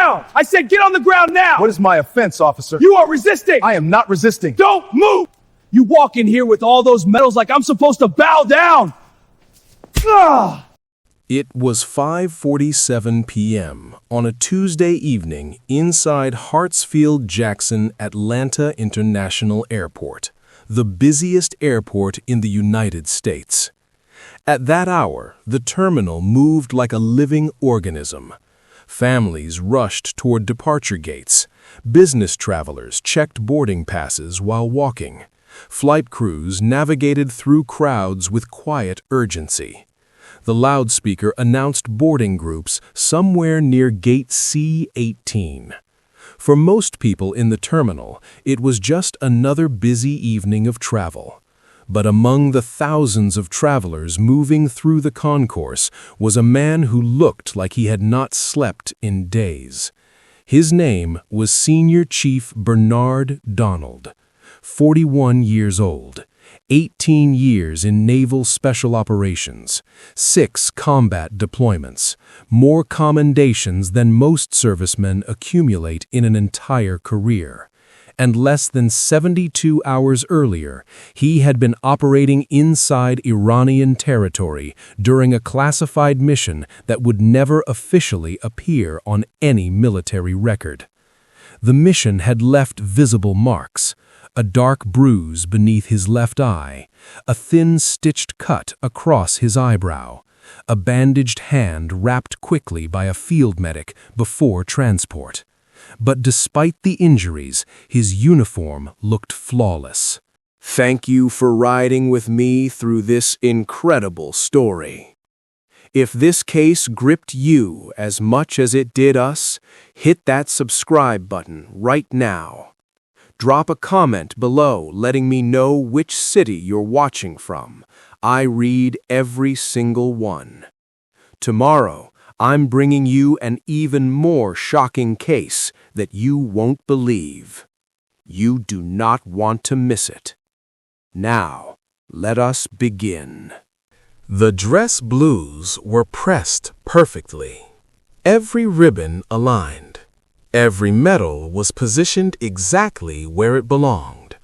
ground! I said get on the ground now! What is my offense, officer? You are resisting! I am not resisting. Don't move! You walk in here with all those medals like I'm supposed to bow down! Ugh! It was 5:47 p.m. on a Tuesday evening inside Hartsfield-Jackson Atlanta International Airport, the busiest airport in the United States. At that hour, the terminal moved like a living organism. Families rushed toward departure gates. Business travelers checked boarding passes while walking. Flight crews navigated through crowds with quiet urgency. The loudspeaker announced boarding groups somewhere near gate C-18. For most people in the terminal, it was just another busy evening of travel. But among the thousands of travelers moving through the concourse was a man who looked like he had not slept in days. His name was Senior Chief Bernard Donald, 41 years old. 18 years in naval special operations, 6 combat deployments, more commendations than most servicemen accumulate in an entire career. And less than 72 hours earlier, he had been operating inside Iranian territory during a classified mission that would never officially appear on any military record. The mission had left visible marks. A dark bruise beneath his left eye, a thin stitched cut across his eyebrow, a bandaged hand wrapped quickly by a field medic before transport. But despite the injuries, his uniform looked flawless. Thank you for riding with me through this incredible story. If this case gripped you as much as it did us, hit that subscribe button right now. Drop a comment below letting me know which city you're watching from. I read every single one. Tomorrow, I'm bringing you an even more shocking case that you won't believe. You do not want to miss it. Now, let us begin. The dress blues were pressed perfectly. Every ribbon aligned. Every medal was positioned exactly where it belonged.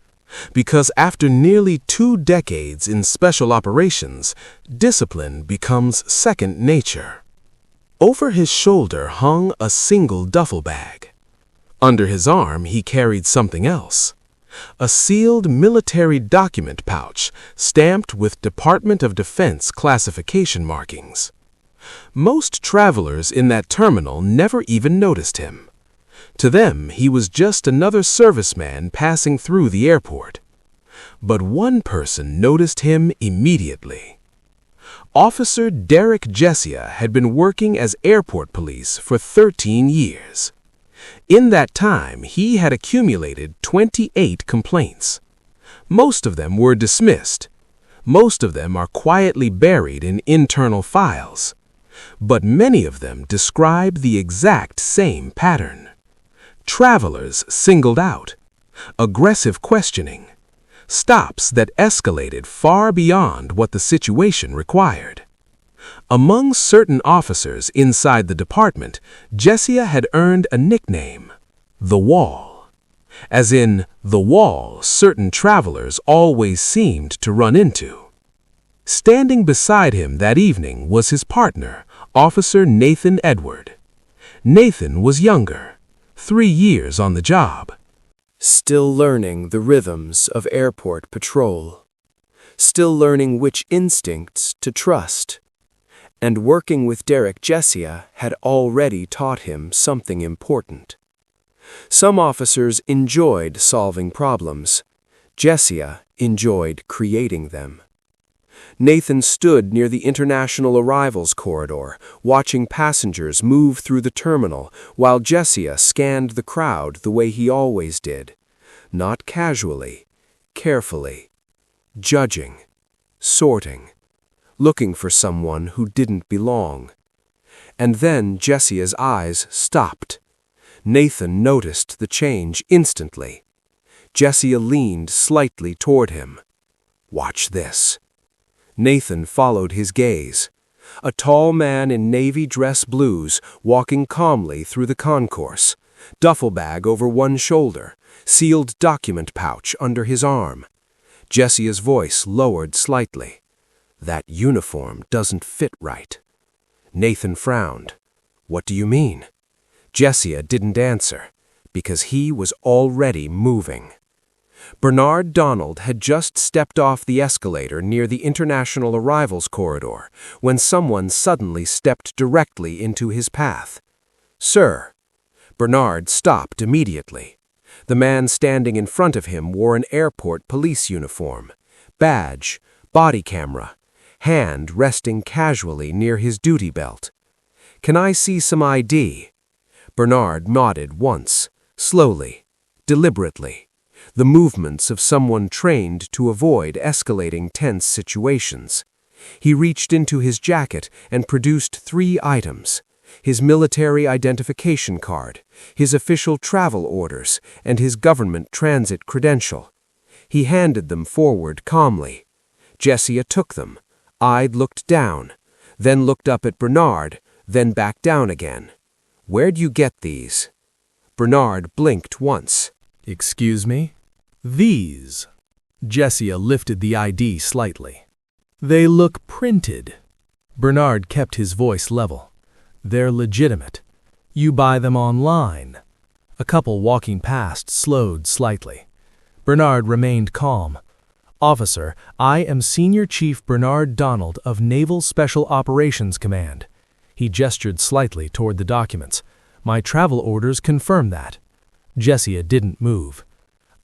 Because after nearly 2 decades in special operations, discipline becomes second nature. Over his shoulder hung a single duffel bag. Under his arm he carried something else. A sealed military document pouch stamped with Department of Defense classification markings. Most travelers in that terminal never even noticed him. To them, he was just another serviceman passing through the airport. But one person noticed him immediately. Officer Derek Jessia had been working as airport police for 13 years. In that time, he had accumulated 28 complaints. Most of them were dismissed. Most of them are quietly buried in internal files. But many of them describe the exact same pattern. Travelers singled out, aggressive questioning, stops that escalated far beyond what the situation required. Among certain officers inside the department, Jessia had earned a nickname, The Wall. As in, the wall certain travelers always seemed to run into. Standing beside him that evening was his partner, Officer Nathan Edward. Nathan was younger. 3 years on the job. Still learning the rhythms of airport patrol. Still learning which instincts to trust. And working with Derek Jessia had already taught him something important. Some officers enjoyed solving problems. Jessia enjoyed creating them. Nathan stood near the international arrivals corridor, watching passengers move through the terminal while Jessia scanned the crowd the way he always did. Not casually, carefully, judging, sorting, looking for someone who didn't belong. And then Jessia's eyes stopped. Nathan noticed the change instantly. Jessia leaned slightly toward him. Watch this. Nathan followed his gaze. A tall man in navy dress blues walking calmly through the concourse, duffel bag over one shoulder, sealed document pouch under his arm. Jessia's voice lowered slightly. "That uniform doesn't fit right." Nathan frowned. "What do you mean?" Jessia didn't answer, because he was already moving. Bernard Donald had just stepped off the escalator near the international arrivals corridor when someone suddenly stepped directly into his path. "Sir." Bernard stopped immediately. The man standing in front of him wore an airport police uniform, badge, body camera, hand resting casually near his duty belt. "Can I see some ID?" Bernard nodded once, slowly, deliberately, the movements of someone trained to avoid escalating tense situations. He reached into his jacket and produced 3 items: his military identification card, his official travel orders, and his government transit credential. He handed them forward calmly. Jessia took them, eyed, looked down, then looked up at Bernard, then back down again. "Where'd you get these?" Bernard blinked once. "Excuse me? These." Jessia lifted the ID slightly. "They look printed." Bernard kept his voice level. "They're legitimate. You buy them online." A couple walking past slowed slightly. Bernard remained calm. "Officer, I am Senior Chief Bernard Donald of Naval Special Operations Command." He gestured slightly toward the documents. "My travel orders confirm that." Jessia didn't move.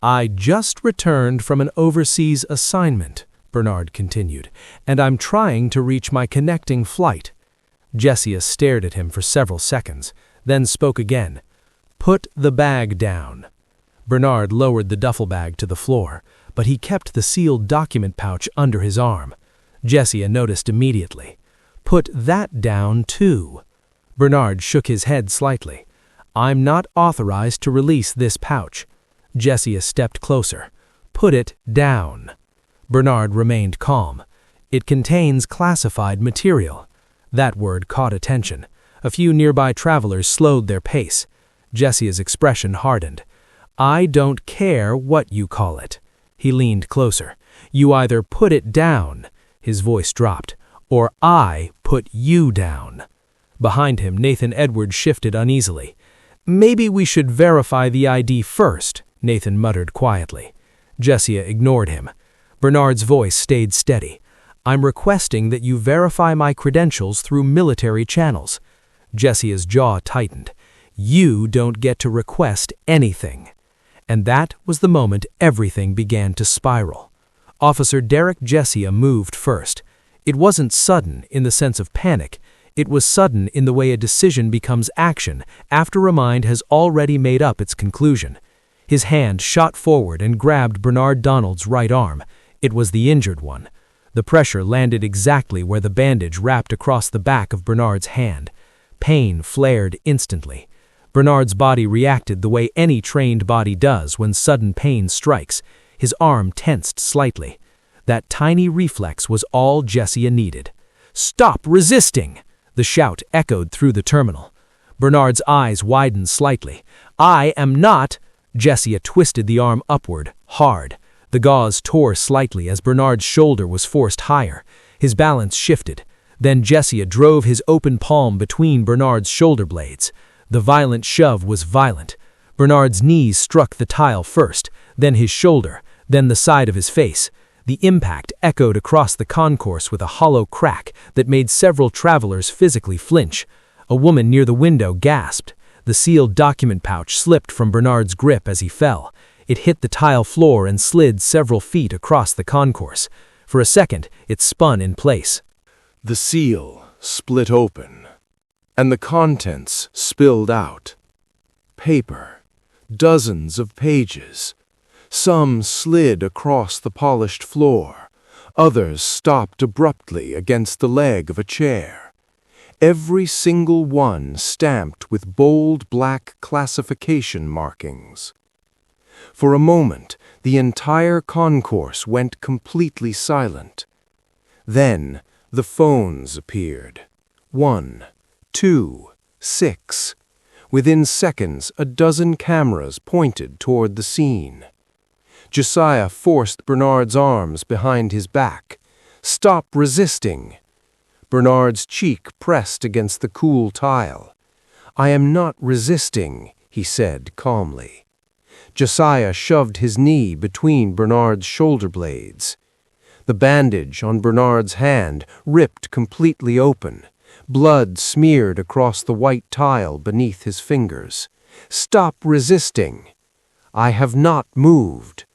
"I just returned from an overseas assignment," Bernard continued, "and I'm trying to reach my connecting flight." Jessia stared at him for several seconds, then spoke again. "Put the bag down." Bernard lowered the duffel bag to the floor, but he kept the sealed document pouch under his arm. Jessia noticed immediately. "Put that down, too." Bernard shook his head slightly. "I'm not authorized to release this pouch." Jessia stepped closer. "Put it down." Bernard remained calm. "It contains classified material." That word caught attention. A few nearby travelers slowed their pace. Jessia's expression hardened. "I don't care what you call it." He leaned closer. "You either put it down," his voice dropped, "or I put you down." Behind him, Nathan Edwards shifted uneasily. "Maybe we should verify the ID first," Nathan muttered quietly. Jessia ignored him. Bernard's voice stayed steady. "I'm requesting that you verify my credentials through military channels." Jessia's jaw tightened. "You don't get to request anything." And that was the moment everything began to spiral. Officer Derek Jessia moved first. It wasn't sudden in the sense of panic. It was sudden in the way a decision becomes action after a mind has already made up its conclusion. His hand shot forward and grabbed Bernard Donald's right arm. It was the injured one. The pressure landed exactly where the bandage wrapped across the back of Bernard's hand. Pain flared instantly. Bernard's body reacted the way any trained body does when sudden pain strikes. His arm tensed slightly. That tiny reflex was all Jessia needed. "Stop resisting!" The shout echoed through the terminal. Bernard's eyes widened slightly. "I am not—" Jessia twisted the arm upward, hard. The gauze tore slightly as Bernard's shoulder was forced higher. His balance shifted. Then Jessia drove his open palm between Bernard's shoulder blades. The violent shove was violent. Bernard's knees struck the tile first, then his shoulder, then the side of his face. The impact echoed across the concourse with a hollow crack that made several travelers physically flinch. A woman near the window gasped. The sealed document pouch slipped from Bernard's grip as he fell. It hit the tile floor and slid several feet across the concourse. For a second, it spun in place. The seal split open, and the contents spilled out. Paper, dozens of pages. Some slid across the polished floor. Others stopped abruptly against the leg of a chair. Every single one stamped with bold black classification markings. For a moment, the entire concourse went completely silent. Then, The phones appeared. 1, 2, 6. Within seconds, a dozen cameras pointed toward the scene. Josiah forced Bernard's arms behind his back. "Stop resisting!" Bernard's cheek pressed against the cool tile. "I am not resisting," he said calmly. Josiah shoved his knee between Bernard's shoulder blades. The bandage on Bernard's hand ripped completely open. Blood smeared across the white tile beneath his fingers. "Stop resisting!" "I have not moved."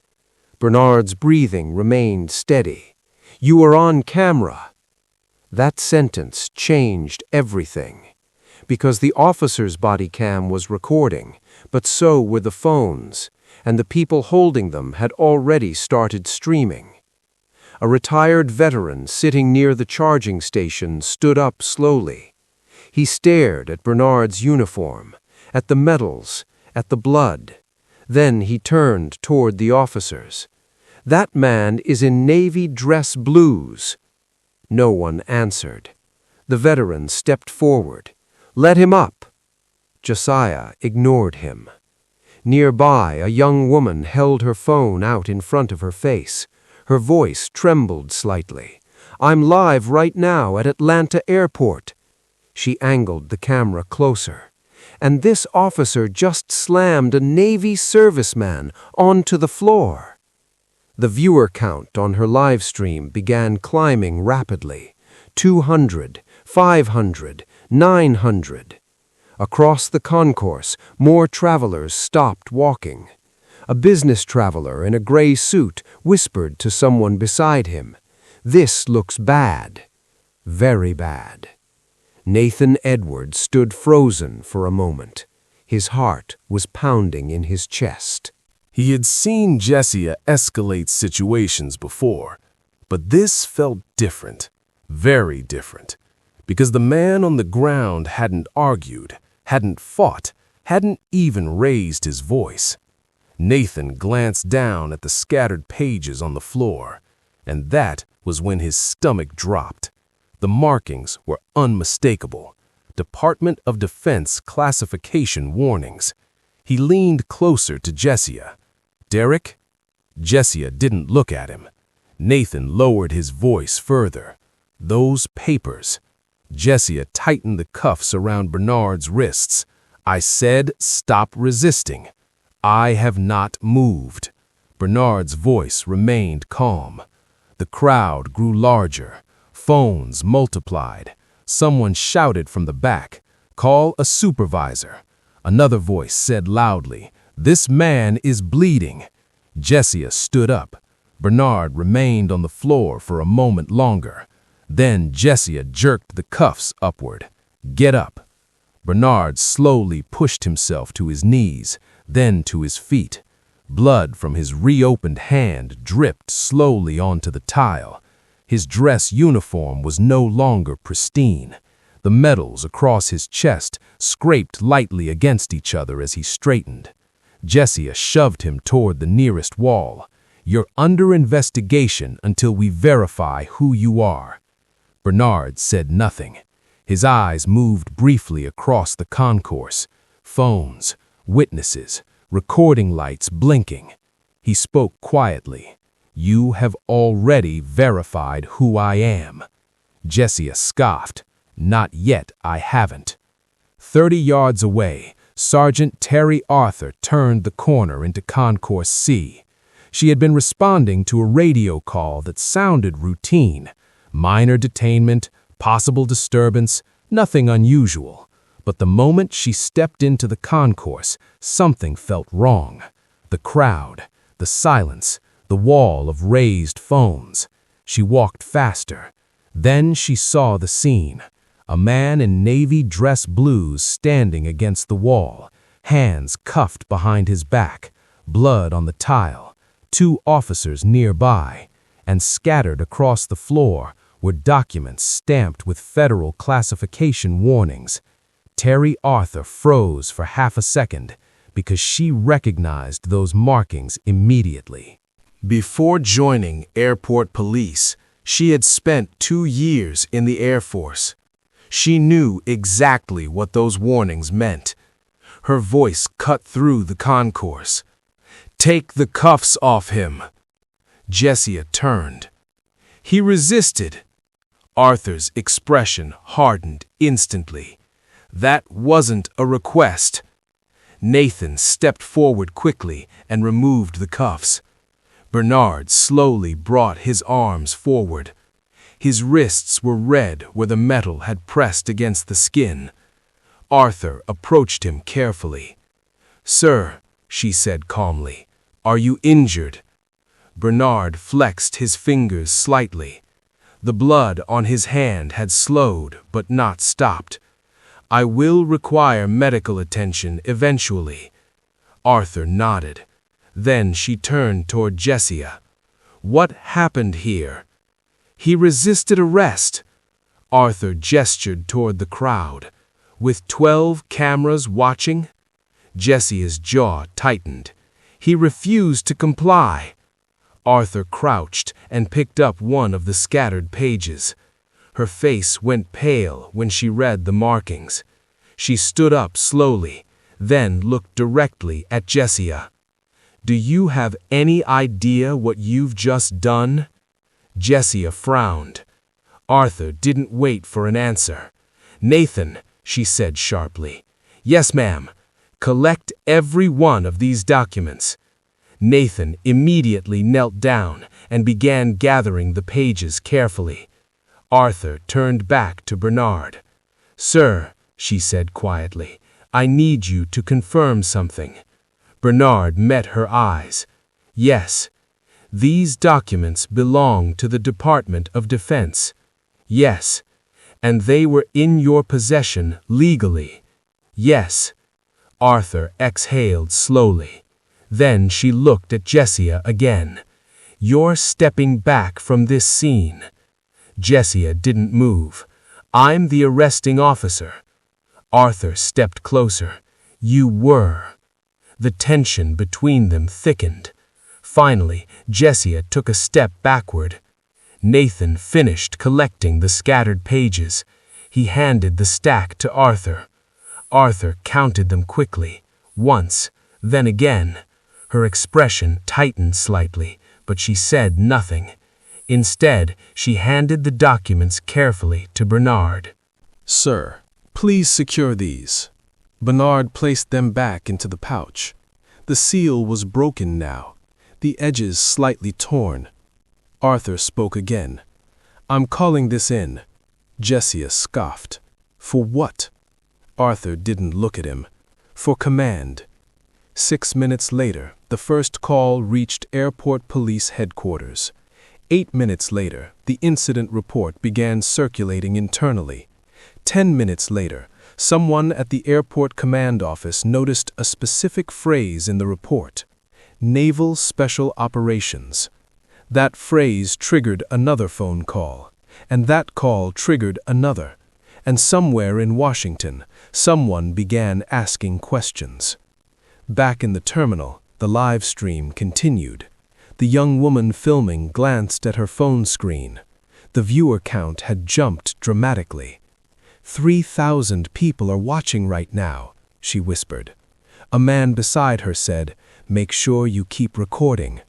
Bernard's breathing remained steady. "You are on camera." That sentence changed everything. Because the officer's body cam was recording, but so were the phones, and the people holding them had already started streaming. A retired veteran sitting near the charging station stood up slowly. He stared at Bernard's uniform, at the medals, at the blood. Then he turned toward the officers. "That man is in Navy dress blues." No one answered. The veteran stepped forward. "Let him up." Josiah ignored him. Nearby, a young woman held her phone out in front of her face. Her voice trembled slightly. "I'm live right now at Atlanta Airport." She angled the camera closer. "And this officer just slammed a Navy serviceman onto the floor." The viewer count on her live stream began climbing rapidly. 200, 500, 900. Across the concourse, more travelers stopped walking. A business traveler in a gray suit whispered to someone beside him, "This looks bad. Very bad." Nathan Edwards stood frozen for a moment. His heart was pounding in his chest. He had seen Jessica escalate situations before, but this felt different, very different, because the man on the ground hadn't argued, hadn't fought, hadn't even raised his voice. Nathan glanced down at the scattered pages on the floor, and that was when his stomach dropped. The markings were unmistakable. Department of Defense classification warnings. He leaned closer to Jessica. "Derek?" Jessica didn't look at him. Nathan lowered his voice further. "Those papers." Jessica tightened the cuffs around Bernard's wrists. "I said stop resisting. I have not moved." Bernard's voice remained calm. The crowd grew larger. Phones multiplied. Someone shouted from the back, "Call a supervisor." Another voice said loudly, "This man is bleeding." Jessica stood up. Bernard remained on the floor for a moment longer. Then Jessica jerked the cuffs upward. "Get up." Bernard slowly pushed himself to his knees, then to his feet. Blood from his reopened hand dripped slowly onto the tile. His dress uniform was no longer pristine. The medals across his chest scraped lightly against each other as he straightened. Jessica shoved him toward the nearest wall. "You're under investigation until we verify who you are." Bernard said nothing. His eyes moved briefly across the concourse. Phones, witnesses, recording lights blinking. He spoke quietly. "You have already verified who I am." Jessica scoffed. "Not yet, I haven't." 30 yards away, Sergeant Terry Arthur turned the corner into Concourse C. She had been responding to a radio call that sounded routine. Minor detainment, possible disturbance, nothing unusual. But the moment she stepped into the concourse, something felt wrong. The crowd, the silence, the wall of raised phones. She walked faster. Then she saw the scene. A man in navy dress blues standing against the wall, hands cuffed behind his back, blood on the tile, 2 officers nearby, and scattered across the floor were documents stamped with federal classification warnings. Terry Arthur froze for half a second because she recognized those markings immediately. Before joining airport police, She had spent 2 years in the Air Force. She knew exactly what those warnings meant. Her voice cut through the concourse. "Take the cuffs off him." Jessia turned. He resisted. Arthur's expression hardened instantly. That wasn't a request. Nathan stepped forward quickly and removed the cuffs. Bernard slowly brought his arms forward. His wrists were red where the metal had pressed against the skin. Arthur approached him carefully. "Sir," she said calmly, "are you injured?" Bernard flexed his fingers slightly. The blood on his hand had slowed but not stopped. "I will require medical attention eventually." Arthur nodded. Then she turned toward Jessia. "What happened here?" "He resisted arrest." Arthur gestured toward the crowd. "With 12 cameras watching?" Jessia's jaw tightened. "He refused to comply." Arthur crouched and picked up one of the scattered pages. Her face went pale when she read the markings. She stood up slowly, then looked directly at Jessia. "Do you have any idea what you've just done?" Jessia frowned. Arthur didn't wait for an answer. "Nathan," she said sharply. "Yes, ma'am. Collect every one of these documents." Nathan immediately knelt down and began gathering the pages carefully. Arthur turned back to Bernard. "Sir," she said quietly, "I need you to confirm something." Bernard met her eyes. "Yes. These documents belong to the Department of Defense." "Yes. And they were in your possession legally." "Yes." Arthur exhaled slowly. Then she looked at Jessia again. "You're stepping back from this scene." Jessia didn't move. "I'm the arresting officer." Arthur stepped closer. "You were." The tension between them thickened. Finally, Jessia took a step backward. Nathan finished collecting the scattered pages. He handed the stack to Arthur. Arthur counted them quickly, once, then again. Her expression tightened slightly, but she said nothing. Instead, she handed the documents carefully to Bernard. "Sir, please secure these." Bernard placed them back into the pouch. The seal was broken now, the edges slightly torn. Arthur spoke again. "I'm calling this in." Jessia scoffed. "For what?" Arthur didn't look at him. "For command." 6 minutes later, the first call reached Airport Police Headquarters. 8 minutes later, the incident report began circulating internally. 10 minutes later, someone at the airport command office noticed a specific phrase in the report: Naval Special Operations. That phrase triggered another phone call, and that call triggered another, and somewhere in Washington, someone began asking questions. Back in the terminal, the live stream continued. The young woman filming glanced at her phone screen. The viewer count had jumped dramatically. 3,000 people are watching right now, she whispered. A man beside her said, "Make sure you keep recording."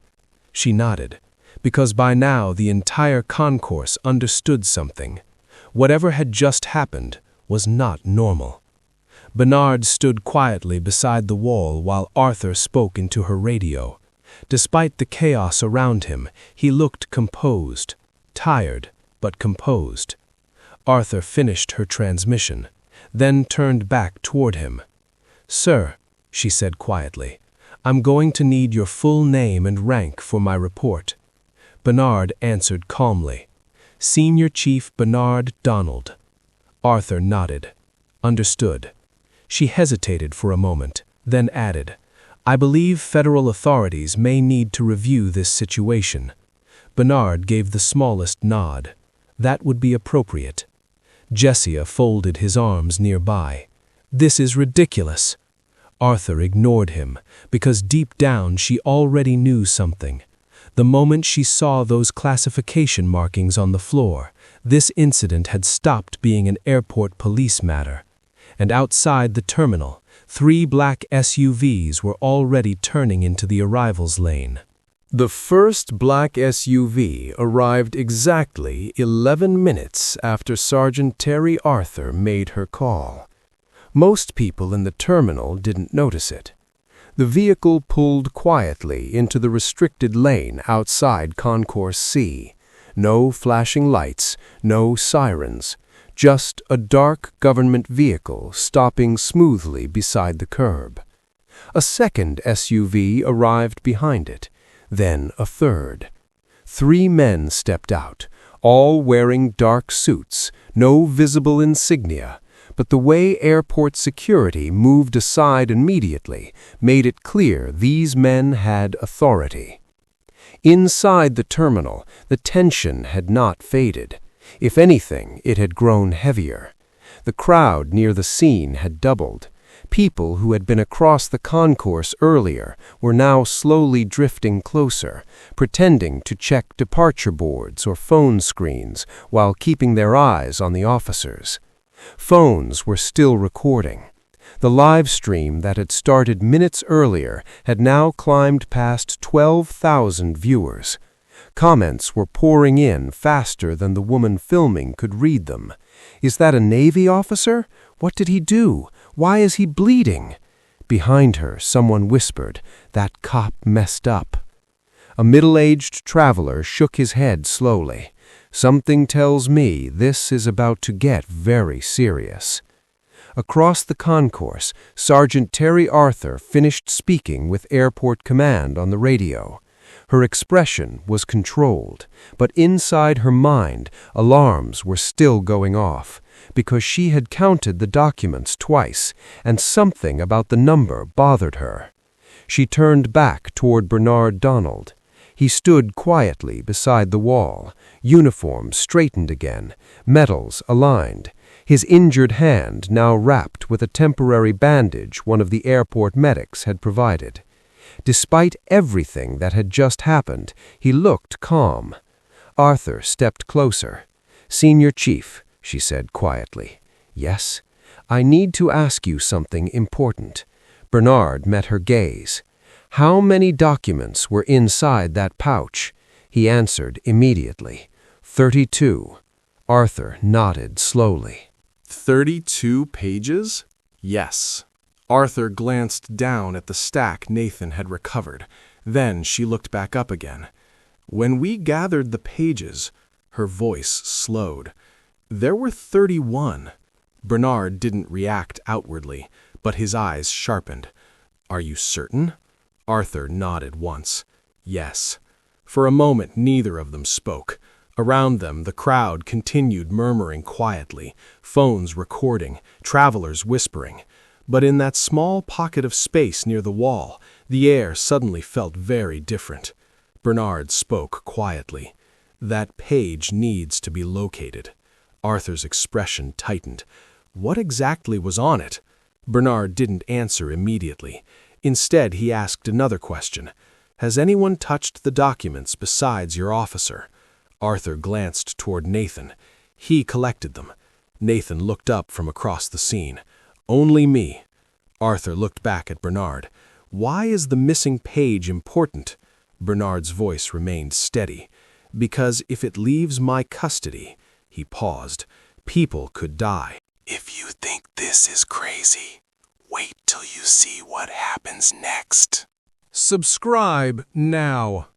She nodded, because by now the entire concourse understood something. Whatever had just happened was not normal. Bernard stood quietly beside the wall while Arthur spoke into her radio. Despite the chaos around him, he looked composed, tired, but composed. Arthur finished her transmission, then turned back toward him. "Sir," she said quietly, "I'm going to need your full name and rank for my report." Bernard answered calmly, "Senior Chief Bernard Donald." Arthur nodded. "Understood." She hesitated for a moment, then added, "I believe federal authorities may need to review this situation." Bernard gave the smallest nod. That would be appropriate. Jessia folded his arms nearby. "This is ridiculous." Arthur ignored him, because deep down she already knew something. The moment she saw those classification markings on the floor, this incident had stopped being an airport police matter. And outside the terminal, 3 black SUVs were already turning into the arrivals lane. The first black SUV arrived exactly 11 minutes after Sergeant Terry Arthur made her call. Most people in the terminal didn't notice it. The vehicle pulled quietly into the restricted lane outside Concourse C. No flashing lights, no sirens, just a dark government vehicle stopping smoothly beside the curb. A second SUV arrived behind it, then a third. 3 men stepped out, all wearing dark suits, no visible insignia, but the way airport security moved aside immediately made it clear these men had authority. Inside the terminal, the tension had not faded. If anything, it had grown heavier. The crowd near the scene had doubled. People who had been across the concourse earlier were now slowly drifting closer, pretending to check departure boards or phone screens while keeping their eyes on the officers. Phones were still recording. The live stream that had started minutes earlier had now climbed past 12,000 viewers. Comments were pouring in faster than the woman filming could read them. Is that a Navy officer? What did he do? Why is he bleeding? Behind her, someone whispered, "That cop messed up." A middle-aged traveler shook his head slowly. Something tells me this is about to get very serious. Across the concourse, Sergeant Terry Arthur finished speaking with Airport Command on the radio. Her expression was controlled, but inside her mind, alarms were still going off, because she had counted the documents twice, and something about the number bothered her. She turned back toward Bernard Donald. He stood quietly beside the wall, uniform straightened again, medals aligned, his injured hand now wrapped with a temporary bandage one of the airport medics had provided. Despite everything that had just happened, he looked calm. Arthur stepped closer. "Senior Chief," she said quietly. "Yes? I need to ask you something important." Bernard met her gaze. "How many documents were inside that pouch?" He answered immediately. 32. Arthur nodded slowly. 32 pages? Yes. Arthur glanced down at the stack Nathan had recovered. Then she looked back up again. When we gathered the pages, her voice slowed. There were 31. Bernard didn't react outwardly, but his eyes sharpened. "Are you certain?" Arthur nodded once. "Yes." For a moment, neither of them spoke. Around them, the crowd continued murmuring quietly, phones recording, travelers whispering. But in that small pocket of space near the wall, the air suddenly felt very different. Bernard spoke quietly. "That page needs to be located." Arthur's expression tightened. What exactly was on it? Bernard didn't answer immediately. Instead, he asked another question. "Has anyone touched the documents besides your officer?" Arthur glanced toward Nathan. He collected them. Nathan looked up from across the scene. "Only me." Arthur looked back at Bernard. "Why is the missing page important?" Bernard's voice remained steady. "Because if it leaves my custody," he paused, "people could die." If you think this is crazy, wait till you see what happens next. Subscribe now,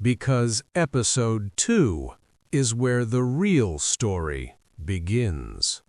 because episode 2 is where the real story begins.